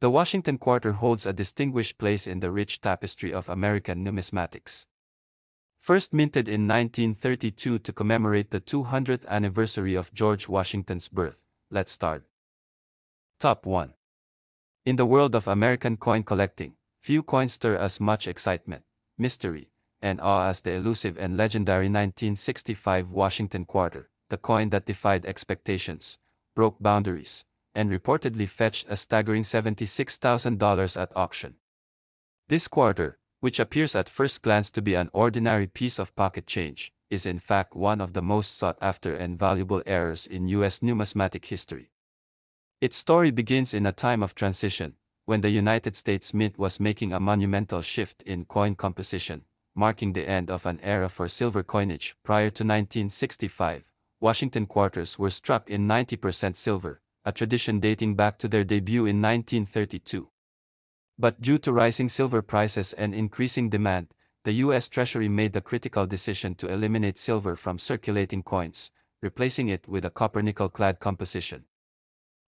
The Washington quarter holds a distinguished place in the rich tapestry of American numismatics. First minted in 1932 to commemorate the 200th anniversary of George Washington's birth, let's start. Top 1. In the world of American coin collecting, few coins stir as much excitement, mystery, and awe as the elusive and legendary 1965 Washington quarter, the coin that defied expectations, broke boundaries, and reportedly fetched a staggering $76,000 at auction. This quarter, which appears at first glance to be an ordinary piece of pocket change, is in fact one of the most sought-after and valuable errors in U.S. numismatic history. Its story begins in a time of transition, when the United States Mint was making a monumental shift in coin composition, marking the end of an era for silver coinage. Prior to 1965, Washington quarters were struck in 90% silver, a tradition dating back to their debut in 1932. But due to rising silver prices and increasing demand, the U.S. Treasury made the critical decision to eliminate silver from circulating coins, replacing it with a copper-nickel-clad composition.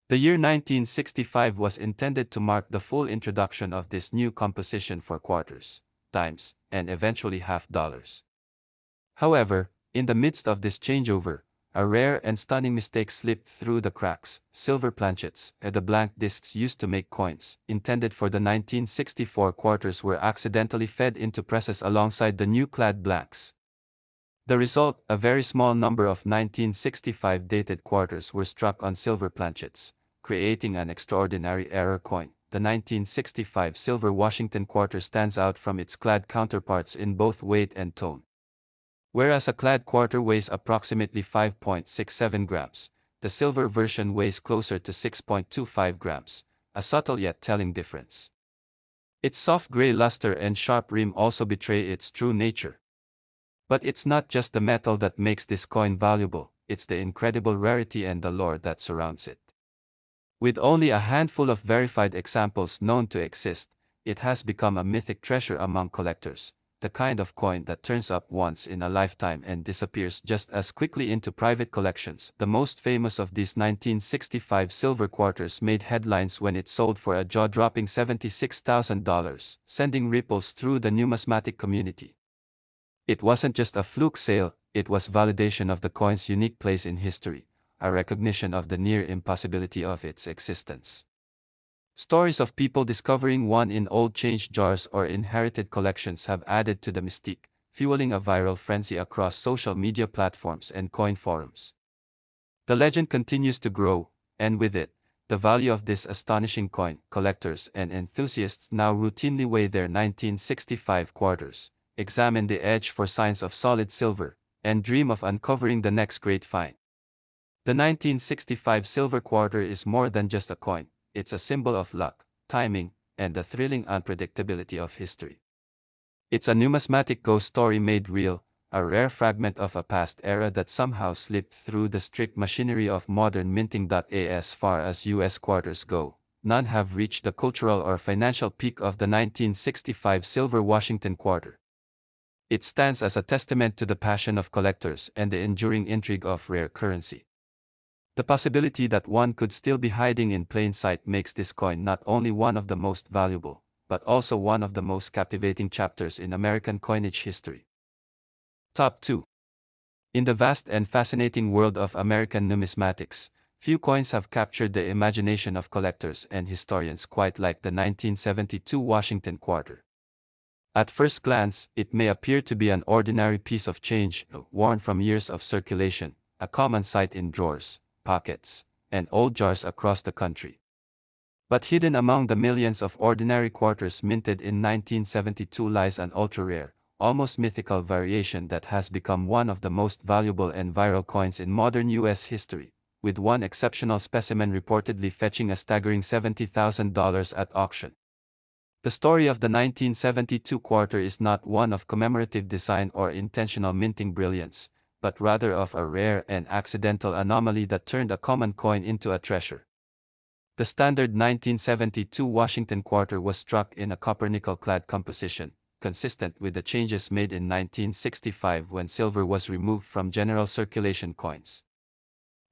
The year 1965 was intended to mark the full introduction of this new composition for quarters, dimes, and eventually half dollars. However, in the midst of this changeover, a rare and stunning mistake slipped through the cracks. Silver planchets, the blank discs used to make coins, intended for the 1964 quarters, were accidentally fed into presses alongside the new clad blanks. The result, a very small number of 1965 dated quarters were struck on silver planchets, creating an extraordinary error coin. The 1965 silver Washington quarter stands out from its clad counterparts in both weight and tone. Whereas a clad quarter weighs approximately 5.67 grams, the silver version weighs closer to 6.25 grams, a subtle yet telling difference. Its soft gray luster and sharp rim also betray its true nature. But it's not just the metal that makes this coin valuable, it's the incredible rarity and the lore that surrounds it. With only a handful of verified examples known to exist, it has become a mythic treasure among collectors, the kind of coin that turns up once in a lifetime and disappears just as quickly into private collections. The most famous of these 1965 silver quarters made headlines when it sold for a jaw-dropping $76,000, sending ripples through the numismatic community. It wasn't just a fluke sale, it was validation of the coin's unique place in history, a recognition of the near impossibility of its existence. Stories of people discovering one in old change jars or inherited collections have added to the mystique, fueling a viral frenzy across social media platforms and coin forums. The legend continues to grow, and with it, the value of this astonishing coin. Collectors and enthusiasts now routinely weigh their 1965 quarters, examine the edge for signs of solid silver, and dream of uncovering the next great find. The 1965 silver quarter is more than just a coin. It's a symbol of luck, timing, and the thrilling unpredictability of history. It's a numismatic ghost story made real, a rare fragment of a past era that somehow slipped through the strict machinery of modern minting. As far as U.S. quarters go, none have reached the cultural or financial peak of the 1965 silver Washington quarter. It stands as a testament to the passion of collectors and the enduring intrigue of rare currency. The possibility that one could still be hiding in plain sight makes this coin not only one of the most valuable, but also one of the most captivating chapters in American coinage history. Top 2. In the vast and fascinating world of American numismatics, few coins have captured the imagination of collectors and historians quite like the 1972 Washington quarter. At first glance, it may appear to be an ordinary piece of change, worn from years of circulation, a common sight in drawers, pockets, and old jars across the country. But hidden among the millions of ordinary quarters minted in 1972 lies an ultra-rare, almost mythical variation that has become one of the most valuable and viral coins in modern U.S. history, with one exceptional specimen reportedly fetching a staggering $70,000 at auction. The story of the 1972 quarter is not one of commemorative design or intentional minting brilliance, but rather of a rare and accidental anomaly that turned a common coin into a treasure. The standard 1972 Washington quarter was struck in a copper-nickel-clad composition, consistent with the changes made in 1965 when silver was removed from general circulation coins.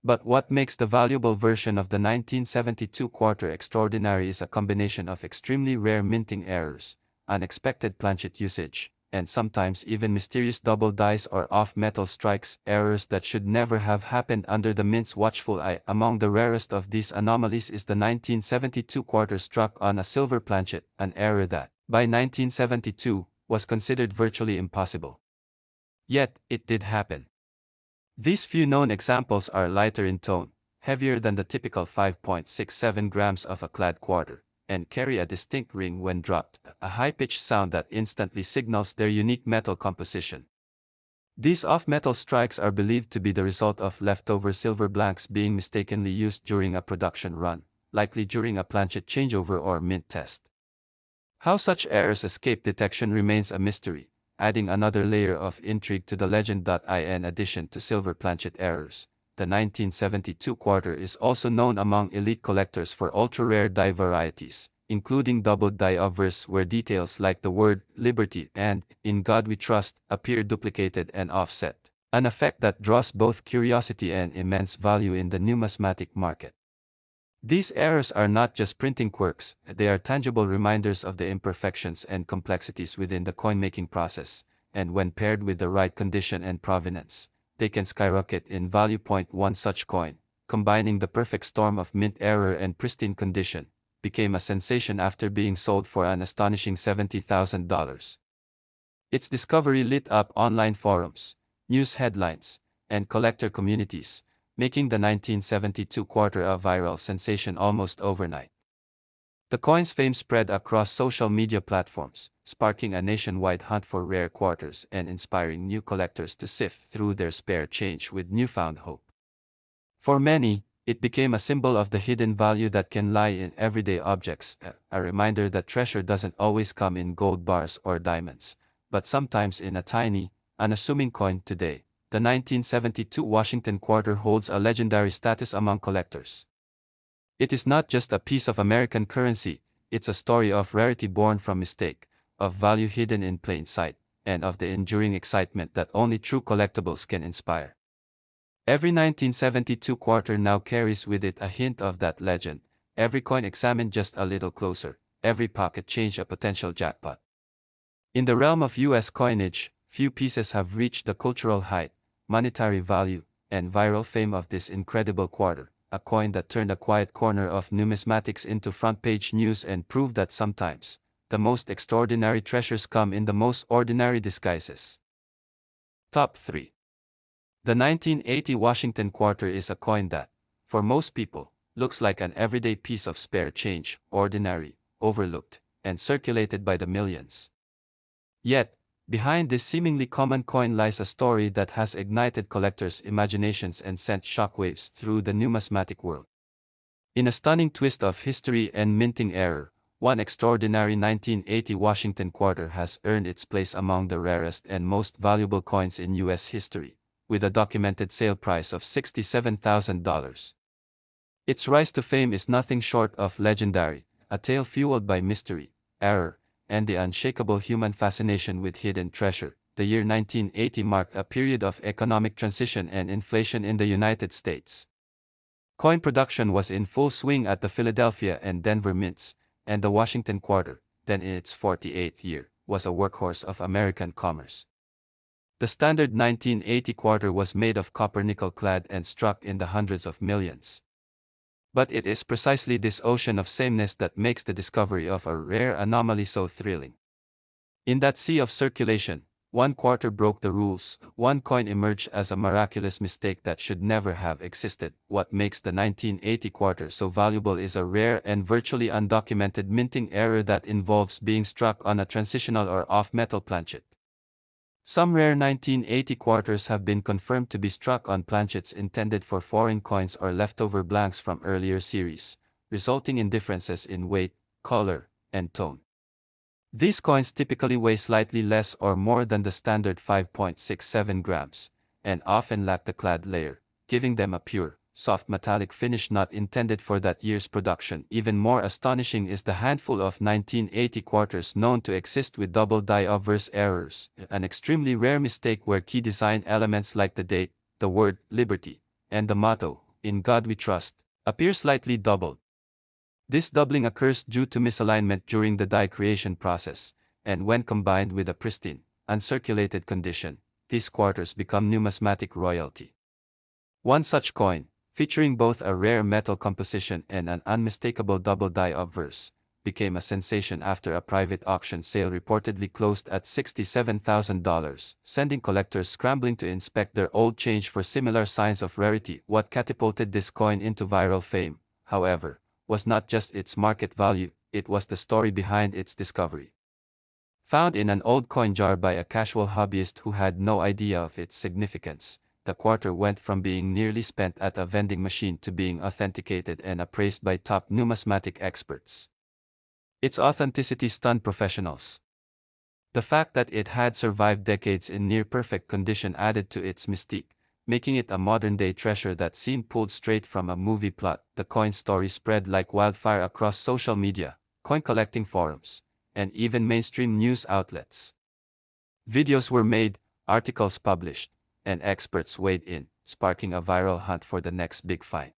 But what makes the valuable version of the 1972 quarter extraordinary is a combination of extremely rare minting errors, unexpected planchet usage, and sometimes even mysterious double dice or off-metal strikes, errors that should never have happened under the mint's watchful eye. Among the rarest of these anomalies is the 1972 quarter struck on a silver planchet, an error that, by 1972, was considered virtually impossible. Yet, it did happen. These few known examples are lighter in tone, heavier than the typical 5.67 grams of a clad quarter, and carry a distinct ring when dropped, a high-pitched sound that instantly signals their unique metal composition. These off-metal strikes are believed to be the result of leftover silver blanks being mistakenly used during a production run, likely during a planchet changeover or mint test. How such errors escape detection remains a mystery, adding another layer of intrigue to the legend. In addition to silver planchet errors, the 1972 quarter is also known among elite collectors for ultra-rare die varieties, including double die obverse where details like the word "Liberty" and "In God We Trust" appear duplicated and offset, an effect that draws both curiosity and immense value in the numismatic market. These errors are not just printing quirks, they are tangible reminders of the imperfections and complexities within the coin-making process, and when paired with the right condition and provenance, they can skyrocket in value. One such coin, combining the perfect storm of mint error and pristine condition, became a sensation after being sold for an astonishing $70,000. Its discovery lit up online forums, news headlines, and collector communities, making the 1972 quarter a viral sensation almost overnight. The coin's fame spread across social media platforms, sparking a nationwide hunt for rare quarters and inspiring new collectors to sift through their spare change with newfound hope. For many, it became a symbol of the hidden value that can lie in everyday objects, a reminder that treasure doesn't always come in gold bars or diamonds, but sometimes in a tiny, unassuming coin. Today, the 1972 Washington quarter holds a legendary status among collectors. It is not just a piece of American currency, it's a story of rarity born from mistake, of value hidden in plain sight, and of the enduring excitement that only true collectibles can inspire. Every 1972 quarter now carries with it a hint of that legend, every coin examined just a little closer, every pocket change a potential jackpot. In the realm of US coinage, few pieces have reached the cultural height, monetary value, and viral fame of this incredible quarter, a coin that turned a quiet corner of numismatics into front-page news and proved that sometimes, the most extraordinary treasures come in the most ordinary disguises. Top 3. The 1980 Washington quarter is a coin that, for most people, looks like an everyday piece of spare change, ordinary, overlooked, and circulated by the millions. Yet, behind this seemingly common coin lies a story that has ignited collectors' imaginations and sent shockwaves through the numismatic world. In a stunning twist of history and minting error, one extraordinary 1980 Washington quarter has earned its place among the rarest and most valuable coins in U.S. history, with a documented sale price of $67,000. Its rise to fame is nothing short of legendary, a tale fueled by mystery, error, and the unshakable human fascination with hidden treasure. The year 1980 marked a period of economic transition and inflation in the United States. Coin production was in full swing at the Philadelphia and Denver mints, and the Washington quarter, then in its 48th year, was a workhorse of American commerce. The standard 1980 quarter was made of copper nickel clad and struck in the hundreds of millions. But it is precisely this ocean of sameness that makes the discovery of a rare anomaly so thrilling. In that sea of circulation, one quarter broke the rules, one coin emerged as a miraculous mistake that should never have existed. What makes the 1980 quarter so valuable is a rare and virtually undocumented minting error that involves being struck on a transitional or off-metal planchet. Some rare 1980 quarters have been confirmed to be struck on planchets intended for foreign coins or leftover blanks from earlier series, resulting in differences in weight, color, and tone. These coins typically weigh slightly less or more than the standard 5.67 grams, and often lack the clad layer, giving them a pure, soft metallic finish not intended for that year's production. Even more astonishing is the handful of 1980 quarters known to exist with double die obverse errors, an extremely rare mistake where key design elements like the date, the word "Liberty," and the motto, "In God We Trust," appear slightly doubled. This doubling occurs due to misalignment during the die creation process, and when combined with a pristine, uncirculated condition, these quarters become numismatic royalty. One such coin, featuring both a rare metal composition and an unmistakable double die obverse, became a sensation after a private auction sale reportedly closed at $67,000, sending collectors scrambling to inspect their old change for similar signs of rarity. What catapulted this coin into viral fame, however, was not just its market value, it was the story behind its discovery. Found in an old coin jar by a casual hobbyist who had no idea of its significance, the quarter went from being nearly spent at a vending machine to being authenticated and appraised by top numismatic experts. Its authenticity stunned professionals. The fact that it had survived decades in near-perfect condition added to its mystique, making it a modern-day treasure that seemed pulled straight from a movie plot. The coin story spread like wildfire across social media, coin collecting forums, and even mainstream news outlets. Videos were made, articles published, and experts weighed in, sparking a viral hunt for the next big find.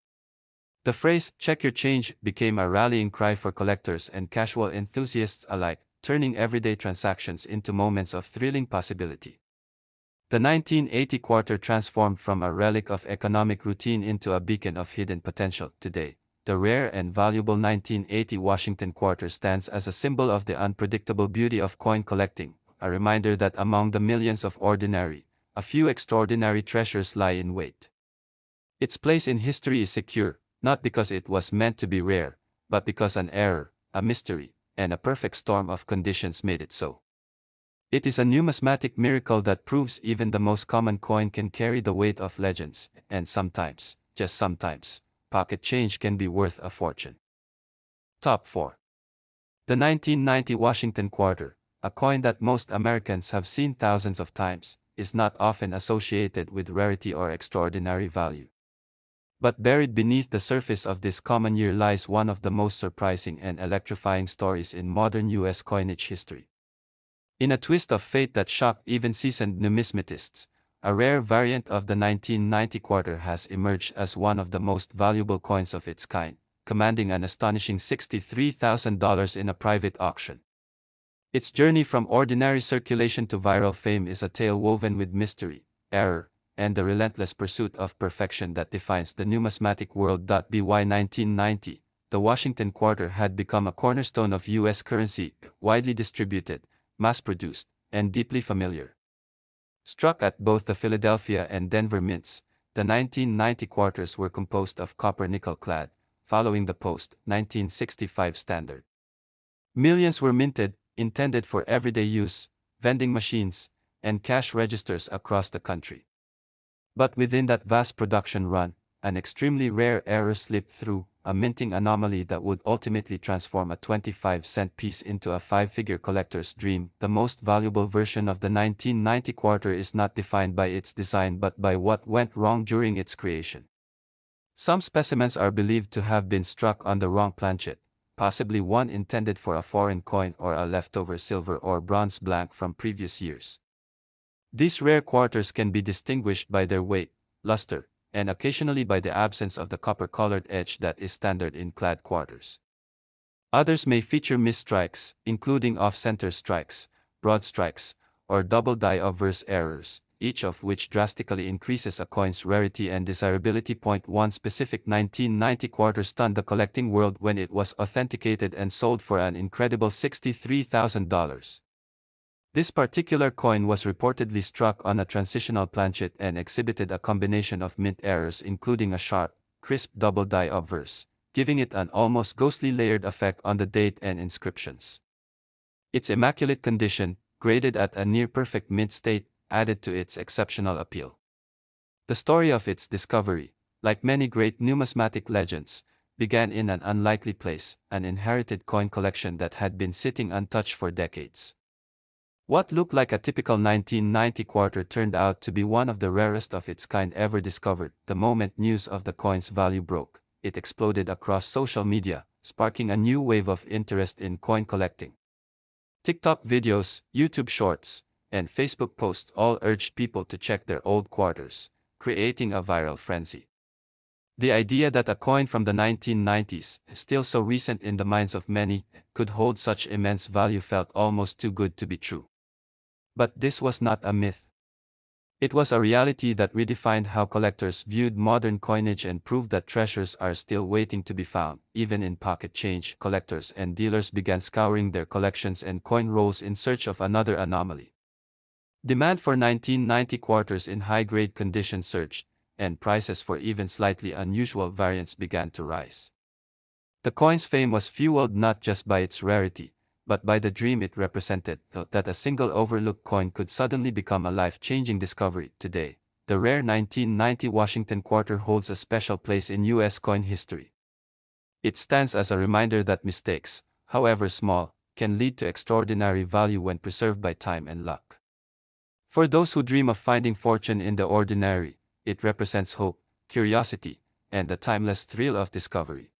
The phrase, "check your change," became a rallying cry for collectors and casual enthusiasts alike, turning everyday transactions into moments of thrilling possibility. The 1980 quarter transformed from a relic of economic routine into a beacon of hidden potential. Today, the rare and valuable 1980 Washington quarter stands as a symbol of the unpredictable beauty of coin collecting, a reminder that among the millions of ordinary, a few extraordinary treasures lie in wait. Its place in history is secure, not because it was meant to be rare, but because an error, a mystery, and a perfect storm of conditions made it so. It is a numismatic miracle that proves even the most common coin can carry the weight of legends, and sometimes, just sometimes, pocket change can be worth a fortune. Top 4. The 1990 Washington quarter, a coin that most Americans have seen thousands of times, is not often associated with rarity or extraordinary value. But buried beneath the surface of this common year lies one of the most surprising and electrifying stories in modern U.S. coinage history. In a twist of fate that shocked even seasoned numismatists, a rare variant of the 1990 quarter has emerged as one of the most valuable coins of its kind, commanding an astonishing $63,000 in a private auction. Its journey from ordinary circulation to viral fame is a tale woven with mystery, error, and the relentless pursuit of perfection that defines the numismatic world. By 1990, the Washington quarter had become a cornerstone of U.S. currency, widely distributed, mass-produced, and deeply familiar. Struck at both the Philadelphia and Denver mints, the 1990 quarters were composed of copper nickel-clad, following the post-1965 standard. Millions were minted, intended for everyday use, vending machines, and cash registers across the country. But within that vast production run, an extremely rare error slipped through, a minting anomaly that would ultimately transform a 25-cent piece into a five-figure collector's dream. The most valuable version of the 1990 quarter is not defined by its design but by what went wrong during its creation. Some specimens are believed to have been struck on the wrong planchet, possibly one intended for a foreign coin or a leftover silver or bronze blank from previous years. These rare quarters can be distinguished by their weight, luster, and occasionally by the absence of the copper-colored edge that is standard in clad quarters. Others may feature missed strikes, including off-center strikes, broad strikes, or double die obverse errors, each of which drastically increases a coin's rarity and desirability. One specific 1990 quarter stunned the collecting world when it was authenticated and sold for an incredible $63,000. This particular coin was reportedly struck on a transitional planchet and exhibited a combination of mint errors including a sharp, crisp double die obverse, giving it an almost ghostly layered effect on the date and inscriptions. Its immaculate condition, graded at a near-perfect mint state, added to its exceptional appeal. The story of its discovery, like many great numismatic legends, began in an unlikely place, an inherited coin collection that had been sitting untouched for decades. What looked like a typical 1990 quarter turned out to be one of the rarest of its kind ever discovered. The moment news of the coin's value broke, it exploded across social media, sparking a new wave of interest in coin collecting. TikTok videos, YouTube shorts, and Facebook posts all urged people to check their old quarters, creating a viral frenzy. The idea that a coin from the 1990s, still so recent in the minds of many, could hold such immense value felt almost too good to be true. But this was not a myth. It was a reality that redefined how collectors viewed modern coinage and proved that treasures are still waiting to be found. Even in pocket change, collectors and dealers began scouring their collections and coin rolls in search of another anomaly. Demand for 1990 quarters in high-grade condition surged, and prices for even slightly unusual variants began to rise. The coin's fame was fueled not just by its rarity, but by the dream it represented, that a single overlooked coin could suddenly become a life-changing discovery. Today, the rare 1990 Washington quarter holds a special place in U.S. coin history. It stands as a reminder that mistakes, however small, can lead to extraordinary value when preserved by time and luck. For those who dream of finding fortune in the ordinary, it represents hope, curiosity, and the timeless thrill of discovery.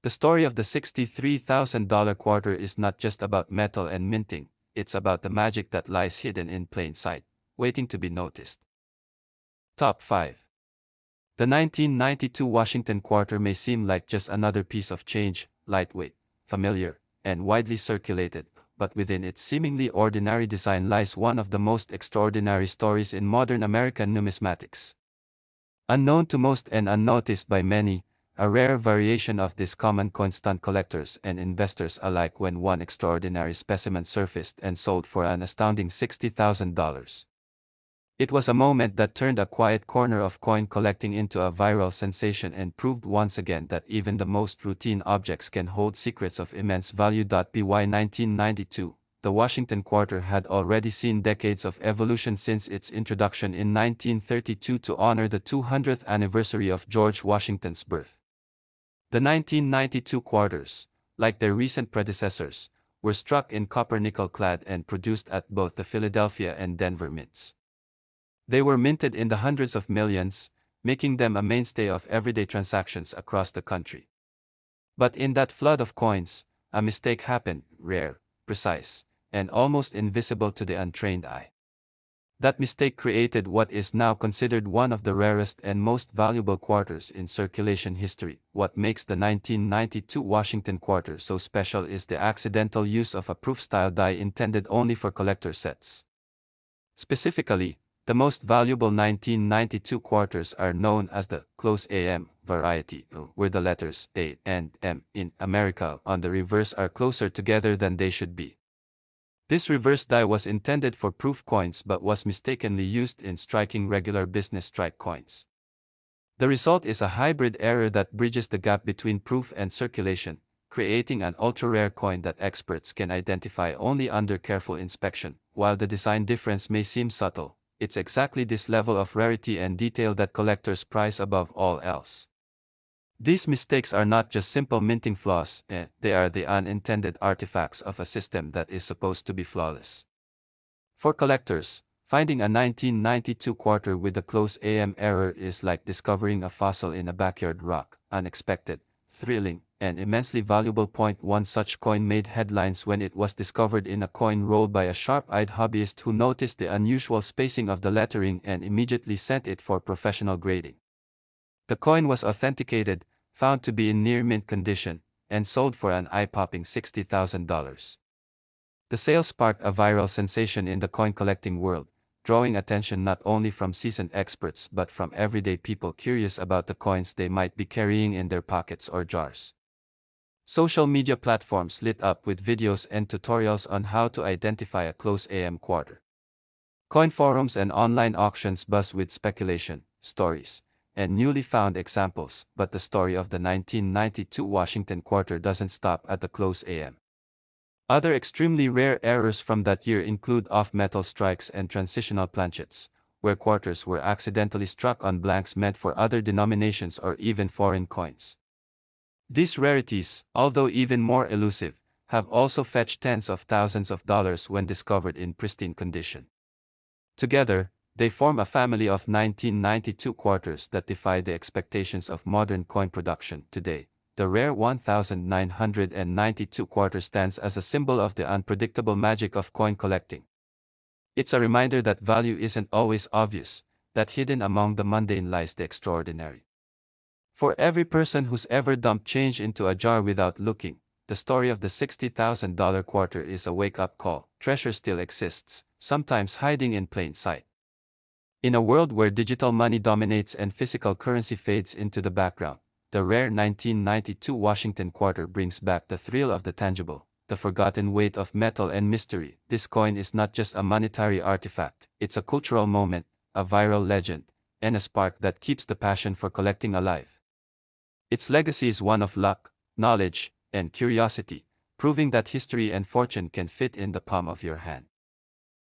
The story of the $63,000 quarter is not just about metal and minting, it's about the magic that lies hidden in plain sight, waiting to be noticed. Top 5. The 1992 Washington quarter may seem like just another piece of change, lightweight, familiar, and widely circulated, but within its seemingly ordinary design lies one of the most extraordinary stories in modern American numismatics. Unknown to most and unnoticed by many, a rare variation of this common coin stunned collectors and investors alike when one extraordinary specimen surfaced and sold for an astounding $60,000. It was a moment that turned a quiet corner of coin collecting into a viral sensation and proved once again that even the most routine objects can hold secrets of immense value. By 1992, the Washington quarter had already seen decades of evolution since its introduction in 1932 to honor the 200th anniversary of George Washington's birth. The 1992 quarters, like their recent predecessors, were struck in copper nickel clad and produced at both the Philadelphia and Denver mints. They were minted in the hundreds of millions, making them a mainstay of everyday transactions across the country. But in that flood of coins, a mistake happened, rare, precise, and almost invisible to the untrained eye. That mistake created what is now considered one of the rarest and most valuable quarters in circulation history. What makes the 1992 Washington quarter so special is the accidental use of a proof-style die intended only for collector sets. Specifically, the most valuable 1992 quarters are known as the close AM variety, where the letters A and M in America on the reverse are closer together than they should be. This reverse die was intended for proof coins but was mistakenly used in striking regular business strike coins. The result is a hybrid error that bridges the gap between proof and circulation, creating an ultra-rare coin that experts can identify only under careful inspection. While the design difference may seem subtle, it's exactly this level of rarity and detail that collectors prize above all else. These mistakes are not just simple minting flaws, they are the unintended artifacts of a system that is supposed to be flawless. For collectors, finding a 1992 quarter with a close AM error is like discovering a fossil in a backyard rock, unexpected, thrilling, and immensely valuable. One such coin made headlines when it was discovered in a coin roll by a sharp-eyed hobbyist who noticed the unusual spacing of the lettering and immediately sent it for professional grading. The coin was authenticated, found to be in near-mint condition, and sold for an eye-popping $60,000. The sale sparked a viral sensation in the coin collecting world, drawing attention not only from seasoned experts but from everyday people curious about the coins they might be carrying in their pockets or jars. Social media platforms lit up with videos and tutorials on how to identify a close AM quarter. Coin forums and online auctions buzz with speculation, stories, and newly found examples, but the story of the 1992 Washington quarter doesn't stop at the close AM. Other extremely rare errors from that year include off-metal strikes and transitional planchets, where quarters were accidentally struck on blanks meant for other denominations or even foreign coins. These rarities, although even more elusive, have also fetched tens of thousands of dollars when discovered in pristine condition. Together, they form a family of 1992 quarters that defy the expectations of modern coin production today. The rare 1992 quarter stands as a symbol of the unpredictable magic of coin collecting. It's a reminder that value isn't always obvious, that hidden among the mundane lies the extraordinary. For every person who's ever dumped change into a jar without looking, the story of the $60,000 quarter is a wake-up call. Treasure still exists, sometimes hiding in plain sight. In a world where digital money dominates and physical currency fades into the background, the rare 1992 Washington quarter brings back the thrill of the tangible, the forgotten weight of metal and mystery. This coin is not just a monetary artifact, it's a cultural moment, a viral legend, and a spark that keeps the passion for collecting alive. Its legacy is one of luck, knowledge, and curiosity, proving that history and fortune can fit in the palm of your hand.